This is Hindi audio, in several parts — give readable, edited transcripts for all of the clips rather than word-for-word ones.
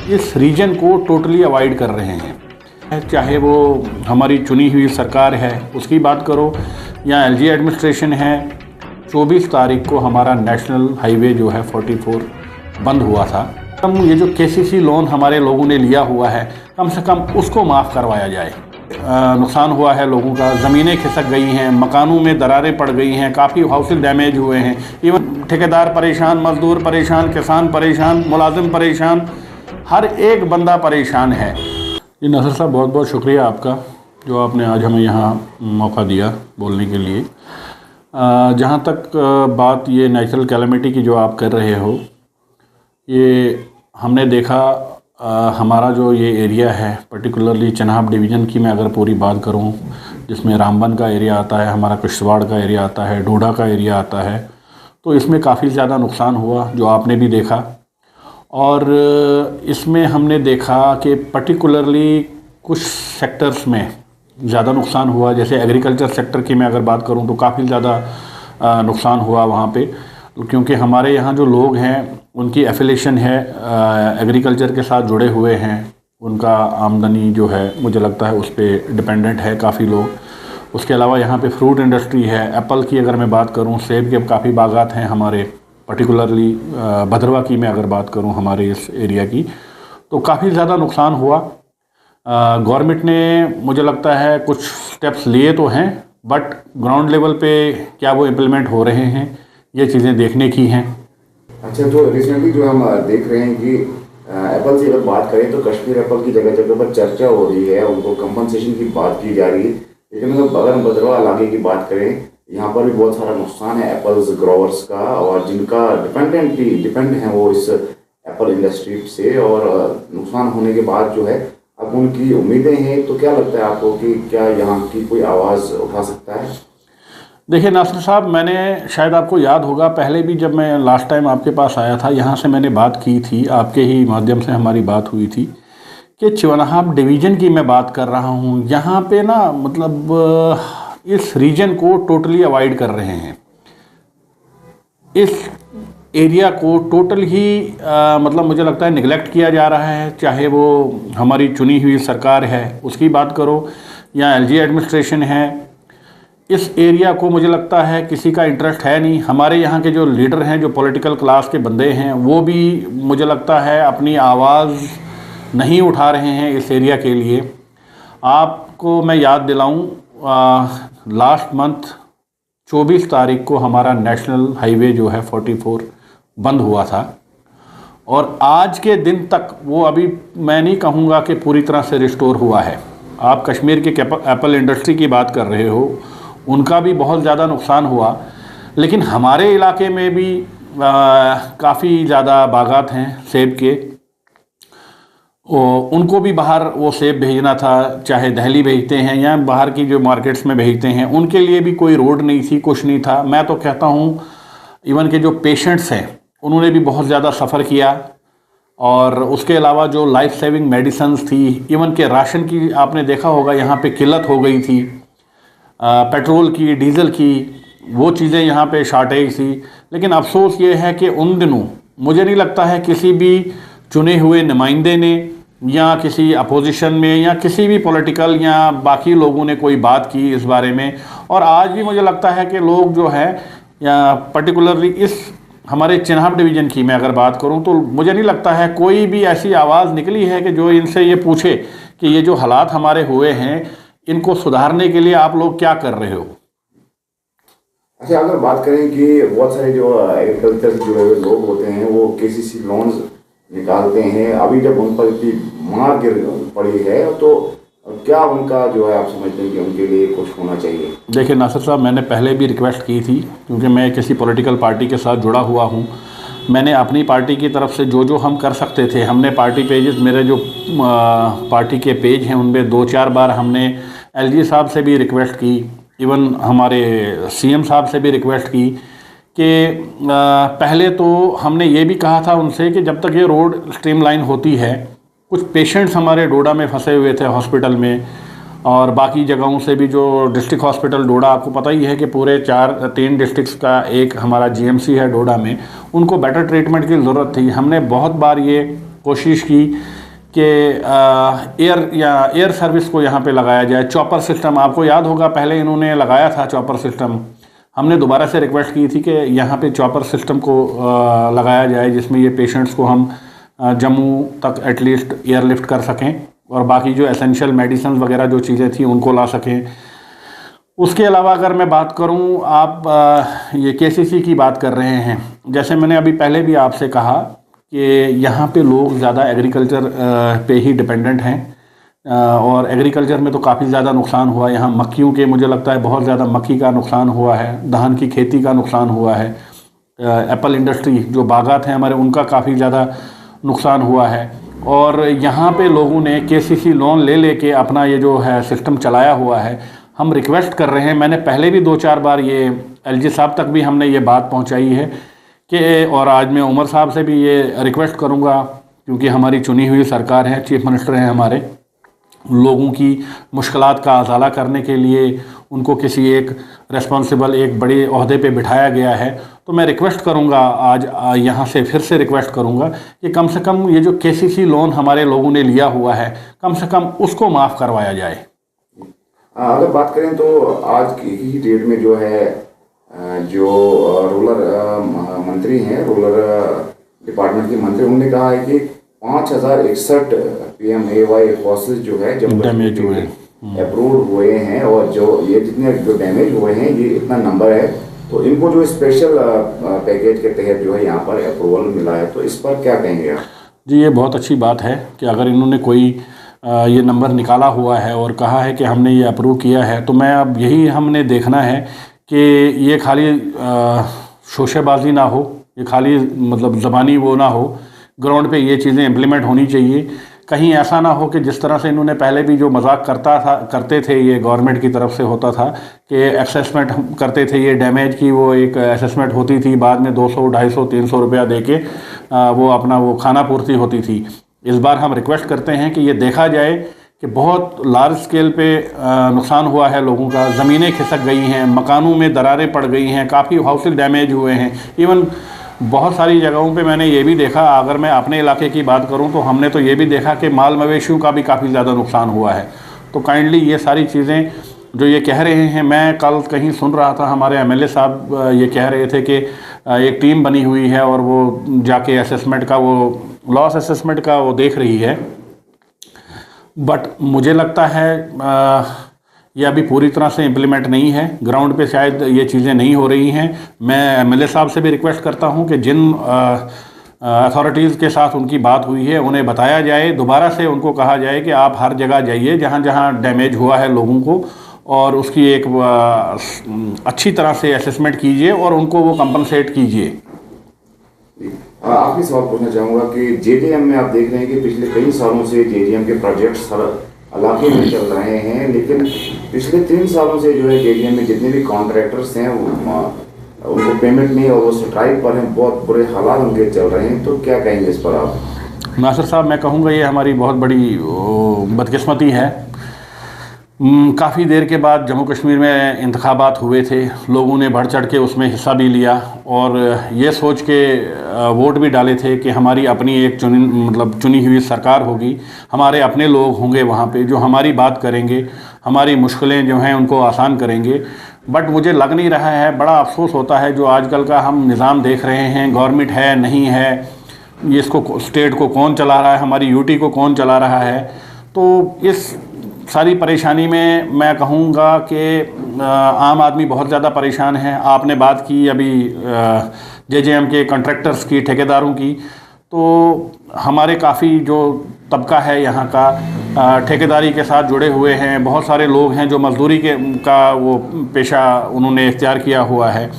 इस रीजन को टोटली अवॉइड कर रहे हैं। चाहे वो हमारी चुनी हुई सरकार है उसकी बात करो या एलजी एडमिनिस्ट्रेशन है। 24 तारीख को हमारा नेशनल हाईवे जो है 44 बंद हुआ था। हम ये जो केसीसी लोन हमारे लोगों ने लिया हुआ है कम से कम उसको माफ़ करवाया जाए। नुकसान हुआ है लोगों का, ज़मीनें खिसक गई हैं, मकानों में दरारें पड़ गई हैं, काफ़ी हाउसिंग डैमेज हुए हैं। इवन ठेकेदार परेशान, मज़दूर परेशान, किसान परेशान, मुलाजिम परेशान, हर एक बंदा परेशान है। जी नसर साहब, बहुत बहुत शुक्रिया आपका जो आपने आज हमें यहाँ मौका दिया बोलने के लिए। जहाँ तक बात ये नेचुरल कैलेमिटी की जो आप कर रहे हो, ये हमने देखा हमारा जो ये एरिया है पर्टिकुलरली चनाब डिवीज़न की मैं अगर पूरी बात करूं, जिसमें रामबन का एरिया आता है, हमारा किश्तवाड़ का एरिया आता है, डोडा का एरिया आता है, तो इसमें काफ़ी ज़्यादा नुकसान हुआ जो आपने भी देखा। और इसमें हमने देखा कि पर्टिकुलरली कुछ सेक्टर्स में ज़्यादा नुकसान हुआ। जैसे एग्रीकल्चर सेक्टर की मैं अगर बात करूं तो काफ़ी ज़्यादा नुकसान हुआ वहाँ पे, क्योंकि हमारे यहाँ जो लोग हैं उनकी एफिलेशन है, एग्रीकल्चर के साथ जुड़े हुए हैं, उनका आमदनी जो है मुझे लगता है उस पर डिपेंडेंट है काफ़ी लोग। उसके अलावा यहाँ पे फ्रूट इंडस्ट्री है, एप्पल की अगर मैं बात करूँ, सेब के काफ़ी बागात हैं हमारे, पर्टिकुलरली भद्रवा की मैं अगर बात करूँ हमारे इस एरिया की, तो काफ़ी ज़्यादा नुकसान हुआ। गवर्नमेंट ने मुझे लगता है कुछ स्टेप्स लिए तो हैं, बट ग्राउंड लेवल पे क्या वो इम्प्लीमेंट हो रहे हैं, ये चीज़ें देखने की हैं। अच्छा, जो रिसेंटली जो हम देख रहे हैं कि एप्पल से अगर बात करें तो कश्मीर एप्पल की जगह जगह पर चर्चा हो रही है, उनको कंपनसेशन की बात की जा रही है। लेकिन अगर हम भद्रवा इलाके की बात करें, यहाँ पर भी बहुत सारा नुकसान है एप्पल्स ग्रोवर्स का, और जिनका डिपेंड है वो इस एप्पल इंडस्ट्री से, और नुकसान होने के बाद जो है अब उनकी उम्मीदें हैं। तो क्या लगता है आपको कि क्या यहाँ की कोई आवाज़ उठा सकता है? देखिए नासिर साहब, मैंने शायद आपको याद होगा पहले भी जब मैं लास्ट टाइम आपके पास आया था, यहाँ से मैंने बात की थी, आपके ही माध्यम से हमारी बात हुई थी कि चनाब डिवीज़न की मैं बात कर रहा हूँ। यहाँ पे ना मतलब इस रीजन को टोटली अवॉइड कर रहे हैं, इस एरिया को टोटल ही मतलब मुझे लगता है निगलेक्ट किया जा रहा है। चाहे वो हमारी चुनी हुई सरकार है उसकी बात करो या एलजी एडमिनिस्ट्रेशन है, इस एरिया को मुझे लगता है किसी का इंटरेस्ट है नहीं। हमारे यहाँ के जो लीडर हैं, जो पॉलिटिकल क्लास के बंदे हैं, वो भी मुझे लगता है अपनी आवाज़ नहीं उठा रहे हैं इस एरिया के लिए। आपको मैं याद दिलाऊं, लास्ट मंथ 24 तारीख को हमारा नेशनल हाईवे जो है 44 बंद हुआ था, और आज के दिन तक वो अभी मैं नहीं कहूँगा कि पूरी तरह से रिस्टोर हुआ है। आप कश्मीर के एप्पल इंडस्ट्री की बात कर रहे हो, उनका भी बहुत ज़्यादा नुकसान हुआ, लेकिन हमारे इलाके में भी काफ़ी ज़्यादा बागात हैं सेब के, उनको भी बाहर वो सेब भेजना था, चाहे दिल्ली भेजते हैं या बाहर की जो मार्केट्स में भेजते हैं, उनके लिए भी कोई रोड नहीं थी, कुछ नहीं था। मैं तो कहता हूँ इवन के जो पेशेंट्स हैं उन्होंने भी बहुत ज़्यादा सफ़र किया, और उसके अलावा जो लाइफ सेविंग मेडिसिन्स थी, इवन के राशन की आपने देखा होगा यहाँ पे किल्लत हो गई थी, पेट्रोल की, डीज़ल की, वो चीज़ें यहाँ पे शॉर्टेज थी। लेकिन अफसोस ये है कि उन दिनों मुझे नहीं लगता है किसी भी चुने हुए नुमाइंदे ने या किसी अपोजिशन में या किसी भी पॉलिटिकल या बाकी लोगों ने कोई बात की इस बारे में। और आज भी मुझे लगता है कि लोग जो है, या पर्टिकुलरली इस हमारे चनाब डिवीज़न की मैं अगर बात करूं, तो मुझे नहीं लगता है कोई भी ऐसी आवाज़ निकली है कि जो इनसे ये पूछे कि ये जो हालात हमारे हुए हैं इनको सुधारने के लिए आप लोग क्या कर रहे हो। अच्छा, अगर बात करें कि बहुत सारे जो एग्रीकल्चर से जुड़े हुए लोग होते हैं वो केसीसी लोन्स निकालते हैं, अभी जब उन पर इतनी मार गिर पड़ी है तो क्या उनका जो है आप समझते हैं कि उनके लिए कुछ होना चाहिए? देखिए नासिर साहब, मैंने पहले भी रिक्वेस्ट की थी, क्योंकि मैं किसी पॉलिटिकल पार्टी के साथ जुड़ा हुआ हूँ। मैंने अपनी पार्टी की तरफ से जो हम कर सकते थे, हमने पार्टी पेजेस, मेरे जो पार्टी के पेज हैं उनमें 2-4 बार हमने एलजी साहब से भी रिक्वेस्ट की, इवन हमारे सीएम साहब से भी रिक्वेस्ट की कि पहले तो हमने ये भी कहा था उनसे कि जब तक ये रोड स्ट्रीमलाइन होती है, कुछ पेशेंट्स हमारे डोडा में फंसे हुए थे हॉस्पिटल में, और बाकी जगहों से भी, जो डिस्ट्रिक्ट हॉस्पिटल डोडा आपको पता ही है कि पूरे 3 डिस्ट्रिक्ट्स का एक हमारा जीएमसी है डोडा में, उनको बेटर ट्रीटमेंट की ज़रूरत थी। हमने बहुत बार ये कोशिश की कि एयर सर्विस को यहाँ पे लगाया जाए। चॉपर सिस्टम, आपको याद होगा पहले इन्होंने लगाया था चॉपर सिस्टम, हमने दोबारा से रिक्वेस्ट की थी कि यहाँ पे चॉपर सिस्टम को लगाया जाए, जिसमें ये पेशेंट्स को हम जम्मू तक एटलीस्ट एयरलिफ्ट कर सकें और बाकी जो एसेंशियल मेडिसिन वगैरह जो चीज़ें थी उनको ला सकें। उसके अलावा अगर मैं बात करूँ, आप ये केसीसी की बात कर रहे हैं, जैसे मैंने अभी पहले भी आपसे कहा कि यहाँ पे लोग ज़्यादा एग्रीकल्चर पे ही डिपेंडेंट हैं और एग्रीकल्चर में तो काफ़ी ज़्यादा नुकसान हुआ। यहाँ मक्खियों के, मुझे लगता है बहुत ज़्यादा मक्खी का नुकसान हुआ है, धान की खेती का नुकसान हुआ है, एप्पल इंडस्ट्री जो बागात हैं हमारे उनका काफ़ी ज़्यादा नुकसान हुआ है। और यहाँ पे लोगों ने केसीसी लोन ले लेके अपना ये जो है सिस्टम चलाया हुआ है। हम रिक्वेस्ट कर रहे हैं, मैंने पहले भी 2-4 बार ये एलजी साहब तक भी हमने ये बात पहुँचाई है कि, और आज मैं उमर साहब से भी ये रिक्वेस्ट करूँगा, क्योंकि हमारी चुनी हुई सरकार है, चीफ मिनिस्टर हैं हमारे, लोगों की मुश्किलात का अज़ाला करने के लिए उनको किसी एक रिस्पॉन्सिबल एक बड़े ओहदे पे बिठाया गया है। तो मैं रिक्वेस्ट करूंगा, आज यहाँ से फिर से रिक्वेस्ट करूंगा कि कम से कम ये जो केसीसी लोन हमारे लोगों ने लिया हुआ है, कम से कम उसको माफ़ करवाया जाए। अगर बात करें तो आज की डेट में जो है जो रूरल मंत्री हैं, रूरल डिपार्टमेंट के मंत्री, उन्होंने कहा है कि 5061 PMAY कोर्सेज जो है जम्मू डैमेज हुए, अप्रूव हुए हैं, और जो ये जितने जो डैमेज हुए हैं ये इतना नंबर है, तो इनको जो स्पेशल पैकेज के तहत जो है यहाँ पर अप्रूवल मिला है। तो इस पर क्या कहेंगे आप? जी, ये बहुत अच्छी बात है कि अगर इन्होंने कोई ये नंबर निकाला हुआ है और कहा है कि हमने ये अप्रूव किया है, तो मैं अब यही हमने देखना है कि ये खाली शोशेबाजी ना हो, ये खाली मतलब ज़बानी वो ना हो, ग्राउंड पे ये चीज़ें इम्प्लीमेंट होनी चाहिए। कहीं ऐसा ना हो कि जिस तरह से इन्होंने पहले भी जो मजाक करते थे, ये गवर्नमेंट की तरफ से होता था कि असेसमेंट करते थे, ये डैमेज की वो एक असेसमेंट होती थी, बाद में 200, 250, 300 रुपया दे के वो अपना वो खाना पूर्ति होती थी। इस बार हम रिक्वेस्ट करते हैं कि ये देखा जाए कि बहुत लार्ज स्केल पे नुकसान हुआ है लोगों का, ज़मीनें खिसक गई हैं, मकानों में दरारें पड़ गई हैं, काफ़ी हाउसेस डैमेज हुए हैं। इवन बहुत सारी जगहों पे मैंने ये भी देखा, अगर मैं अपने इलाके की बात करूं तो हमने तो ये भी देखा कि माल मवेशियों का भी काफ़ी ज़्यादा नुकसान हुआ है। तो काइंडली ये सारी चीज़ें जो ये कह रहे हैं, मैं कल कहीं सुन रहा था, हमारे MLA साहब ये कह रहे थे कि एक टीम बनी हुई है और वो जाके असेसमेंट का, वो लॉस असेसमेंट का वो देख रही है। बट मुझे लगता है ये अभी पूरी तरह से इम्प्लीमेंट नहीं है, ग्राउंड पे शायद ये चीज़ें नहीं हो रही हैं। मैं MLA साहब से भी रिक्वेस्ट करता हूं कि जिन अथॉरिटीज़ के साथ उनकी बात हुई है उन्हें बताया जाए, दोबारा से उनको कहा जाए कि आप हर जगह जाइए जहां जहां डैमेज हुआ है लोगों को, और उसकी एक अच्छी तरह से असेसमेंट कीजिए और उनको वो कंपनसेट कीजिए। आखिरी सवाल पूछना चाहूँगा कि JJM में आप देख रहे हैं कि पिछले कई सालों से JJM के प्रोजेक्ट्स हर इलाके में चल रहे हैं, लेकिन पिछले 3 सालों से जो है JJM में जितने भी कॉन्ट्रैक्टर्स हैं उनको पेमेंट नहीं, और वो स्ट्राइक पर हैं, बहुत बुरे हालात उनके चल रहे हैं। तो क्या कहेंगे इस पर आप? नासिर साहब, मैं कहूँगा ये हमारी बहुत बड़ी बदकिस्मती है। काफ़ी देर के बाद जम्मू कश्मीर में इंतखाबात हुए थे, लोगों ने बढ़ चढ़ के उसमें हिस्सा भी लिया और ये सोच के वोट भी डाले थे कि हमारी अपनी एक चुनी हुई सरकार होगी, हमारे अपने लोग होंगे वहाँ पे जो हमारी बात करेंगे, हमारी मुश्किलें जो हैं उनको आसान करेंगे। बट मुझे लग नहीं रहा है, बड़ा अफसोस होता है जो आजकल का हम निज़ाम देख रहे हैं, गवर्नमेंट है नहीं है, ये इसको स्टेट को कौन चला रहा है, हमारी यूटी को कौन चला रहा है। तो इस सारी परेशानी में मैं कहूँगा कि आम आदमी बहुत ज़्यादा परेशान है। आपने बात की अभी JJM के कॉन्ट्रैक्टर्स की, ठेकेदारों की, तो हमारे काफ़ी जो तबका है यहाँ का ठेकेदारी के साथ जुड़े हुए हैं, बहुत सारे लोग हैं जो मजदूरी का वो पेशा उन्होंने इख्तियार किया हुआ है।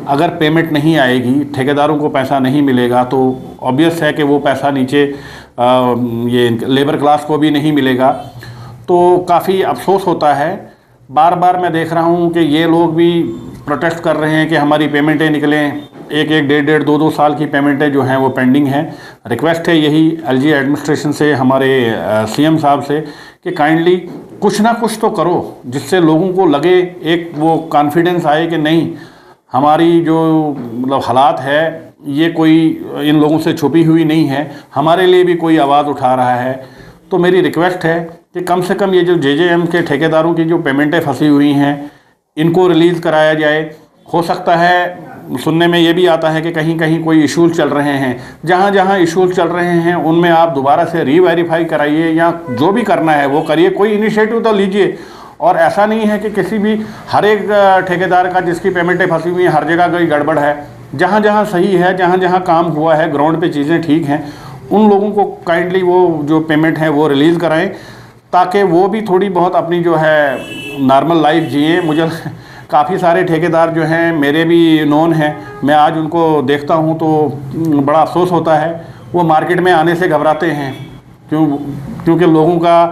अगर पेमेंट नहीं आएगी, ठेकेदारों को पैसा नहीं मिलेगा, तो ऑब्वियस है कि वो पैसा नीचे ये लेबर क्लास को भी नहीं मिलेगा। तो काफ़ी अफसोस होता है। बार बार मैं देख रहा हूँ कि ये लोग भी प्रोटेस्ट कर रहे हैं कि हमारी पेमेंटें निकलें, एक 1.5, 2 साल की पेमेंटें जो हैं वो पेंडिंग हैं। रिक्वेस्ट है यही LG एडमिनिस्ट्रेशन से, हमारे CM साहब से, कि काइंडली कुछ ना कुछ तो करो जिससे लोगों को लगे, एक वो कॉन्फिडेंस आए कि नहीं, हमारी जो हालात है ये कोई इन लोगों से छुपी हुई नहीं है, हमारे लिए भी कोई आवाज़ उठा रहा है। तो मेरी रिक्वेस्ट है कि कम से कम ये जो JJM के ठेकेदारों की जो पेमेंटें फंसी हुई हैं इनको रिलीज़ कराया जाए। हो सकता है, सुनने में ये भी आता है कि कहीं कहीं कोई इशूज़ चल रहे हैं, जहाँ जहाँ इशूज़ चल रहे हैं उनमें आप दोबारा से रीवेरीफाई कराइए या जो भी करना है वो करिए, कोई इनिशिएटिव तो लीजिए। और ऐसा नहीं है कि किसी भी हर एक ठेकेदार का जिसकी पेमेंटें फंसी हुई हैं हर जगह कोई गड़बड़ है। जहाँ जहाँ सही है, जहाँ जहाँ काम हुआ है, ग्राउंड पे चीज़ें ठीक हैं, उन लोगों को काइंडली वो जो पेमेंट है वो रिलीज़ कराएं ताकि वो भी थोड़ी बहुत अपनी जो है नॉर्मल लाइफ जिए। मुझे काफ़ी सारे ठेकेदार जो हैं मेरे भी नोन हैं, मैं आज उनको देखता हूँ तो बड़ा अफसोस होता है, वो मार्केट में आने से घबराते हैं क्योंकि लोगों का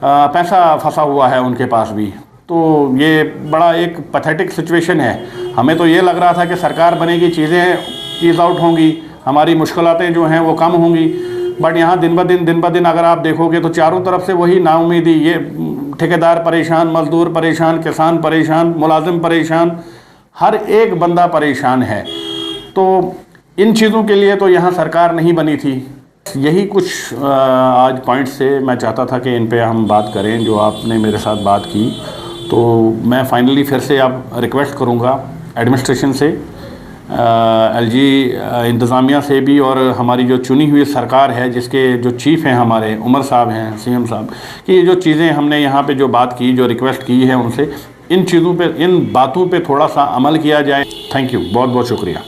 पैसा फंसा हुआ है उनके पास भी। तो ये बड़ा एक पैथेटिक सिचुएशन है। हमें तो ये लग रहा था कि सरकार बनेगी, चीज़ें ईज़ आउट होंगी, हमारी मुश्किलातें जो हैं वो कम होंगी, बट यहाँ दिन ब दिन अगर आप देखोगे तो चारों तरफ से वही नाउम्मीदी, ये ठेकेदार परेशान, मज़दूर परेशान, किसान परेशान, मुलाजिम परेशान, हर एक बंदा परेशान है। तो इन चीज़ों के लिए तो यहाँ सरकार नहीं बनी थी। यही कुछ आज पॉइंट से मैं चाहता था कि इन पे हम बात करें, जो आपने मेरे साथ बात की। तो मैं फाइनली फिर से आप रिक्वेस्ट करूँगा एडमिनिस्ट्रेशन से, LG इंतज़ामिया से भी, और हमारी जो चुनी हुई सरकार है जिसके जो चीफ़ हैं हमारे उमर साहब हैं, CM साहब, कि ये जो चीज़ें हमने यहाँ पे जो बात की, जो रिक्वेस्ट की है उनसे, इन चीज़ों पे, इन बातों पे थोड़ा सा अमल किया जाए। थैंक यू, बहुत बहुत शुक्रिया।